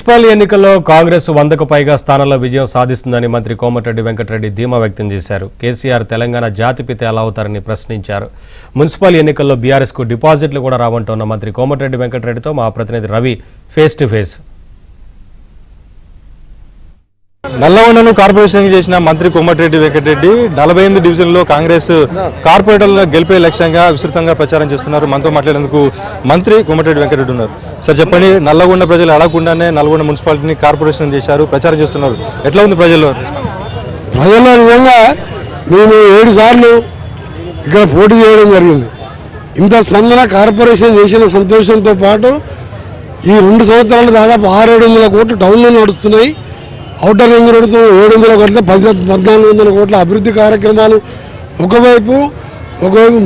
Municipal ఎన్నికల్లో కాంగ్రెస్ 100కు పైగా స్థానాల్లో విజయం సాధిస్తుందని మంత్రి కోమటిరెడ్డి వెంకటరెడ్డి ధీమా వ్యక్తం చేశారు. కేసీఆర్ తెలంగాణ జాతిపిత ఎలా అవుతారని ప్రశ్నించారు. మున్సిపల్ ఎన్నికల్లో బీఆర్ఎస్కు డిపాజిట్లు కూడా రావంటున్న మంత్రి కోమటిరెడ్డి వెంకటరెడ్డితో మా ప్రతినిధి రవి ఫేస్ టు ఫేస్. నల్లగొండను కార్పొరేషన్ చేసిన మంత్రి కోమటిరెడ్డి వెంకటరెడ్డి 48 డివిజన్లో కాంగ్రెస్ కార్పొరేటర్లను గెలిపే లక్ష్యంగా విస్తృతంగా ప్రచారం చేస్తున్నారు. మనతో మాట్లాడేందుకు మంత్రి కోమటిరెడ్డి వెంకటరెడ్డి ఉన్నారు. సార్ చెప్పండి, నల్లగొండ ప్రజలు అడగకుండానే నల్లగొండ మున్సిపాలిటీని కార్పొరేషన్ చేశారు, ప్రచారం చేస్తున్నారు. ఎట్లా ఉంది ప్రజల్లో? నిజంగా నేను 7 సార్లు ఇక్కడ పోటీ చేయడం జరిగింది. ఇంత స్పందన కార్పొరేషన్ చేసిన సంతోషంతో పాటు ఈ 2 సంవత్సరాలు దాదాపు 600-700 కోట్లు టౌన్లో నడుస్తున్నాయి. ఔటర్ రింగ్ రోడ్డుతో 700 కోట్ల 1400 కోట్ల అభివృద్ధి కార్యక్రమాలు ఒకవైపు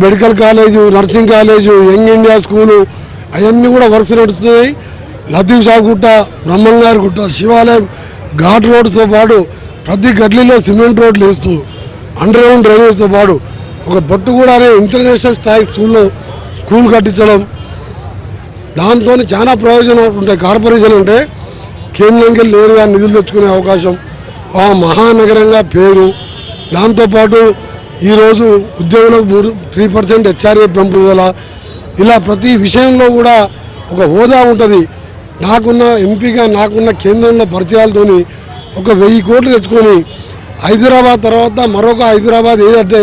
medical college, nursing college, young India school అవన్నీ కూడా వర్క్స్ నడుస్తున్నాయి. లతీఫ్ షా గుట్ట, బ్రహ్మంగారి గుట్ట, శివాలయం ఘాట్ రోడ్స్తో పాటు ప్రతి గడ్లీలో సిమెంట్ రోడ్లు వేస్తూ అండర్ గ్రౌండ్ డ్రైనేజ్తో పాటు ఒక బొట్టు కూడా ఇంటర్నేషనల్ స్థాయి స్కూల్ కట్టించడం, దాంతో చాలా ప్రయోజనాలు ఉంటాయి. కార్పొరేషన్ అంటే కేంద్రంకి నేరుగా నిధులు తెచ్చుకునే అవకాశం, ఆ మహానగరంగా పేరు, దాంతోపాటు ఈరోజు ఉద్యోగులకు 3% హెచ్ఆర్ఏ పెంపుదల, ఇలా ప్రతి విషయంలో కూడా ఒక హోదా ఉంటుంది. నాకున్న ఎంపీగా నాకున్న కేంద్రంలో పరిచయాలతోని ఒక 1000 కోట్లు తెచ్చుకొని హైదరాబాద్ తర్వాత మరొక హైదరాబాద్ ఏదంటే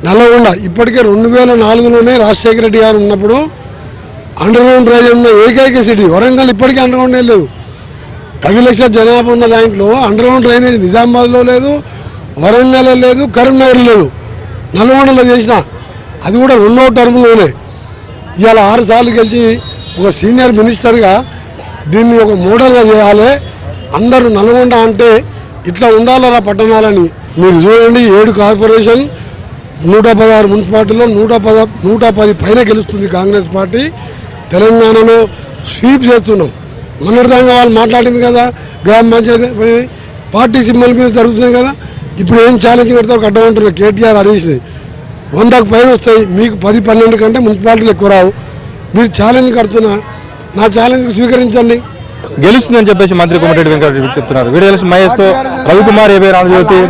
నల్లగొండ. ఇప్పటికే 2004లోనే రాజశేఖర రెడ్డి గారు ఉన్నప్పుడు అండర్ గ్రౌండ్ డ్రైవ్ ఉన్న ఏకైక సిటీ వరంగల్. ఇప్పటికీ అండర్ గ్రౌండ్ లేదు. 10 లక్షల జనాభా ఉన్న దాంట్లో అండర్ గ్రౌండ్ డ్రైనేజ్ నిజామాబాద్లో లేదు, వరంగల్ లేదు, కరీంనగర్ లేదు, నల్గొండలో చేసిన అది కూడా 2వ టర్మ్లోనే. ఇవాళ 6 సార్లు గెలిచి ఒక సీనియర్ మినిస్టర్గా దీన్ని ఒక మోడల్గా చేయాలి. అందరూ నల్గొండ అంటే ఇట్లా ఉండాలరా పట్టణాలని. మీరు చూడండి, 7 కార్పొరేషన్, 116 మున్సిపాలిటీలో 110 పైన గెలుస్తుంది కాంగ్రెస్ పార్టీ. తెలంగాణలో స్వీప్ చేస్తున్నాం. మొన్నటిదాకా వాళ్ళు మాట్లాడింది కదా, గ్రామ పంచాయతీ పార్టీ సింబల్ మీద జరుగుతున్నాయి కదా. ఇప్పుడు ఏం ఛాలెంజ్ కడతారు కట్టమంటున్నారు కేటీఆర్, హరీష్ని. 100కు పైన వస్తాయి, మీకు 10-12 కంటే మున్సిపాలిటీలు ఎక్కువ రావు. మీరు ఛాలెంజ్ కడుతున్నా, నా ఛాలెంజ్ స్వీకరించండి. గెలుస్తుందని చెప్పేసి మంత్రి కోమటిరెడ్డి వెంకటరెడ్డి చెప్తున్నారు. వీడియో మహేష్తో రవికుమార్, ఏబీ ఆంధ్రజ్యోతి.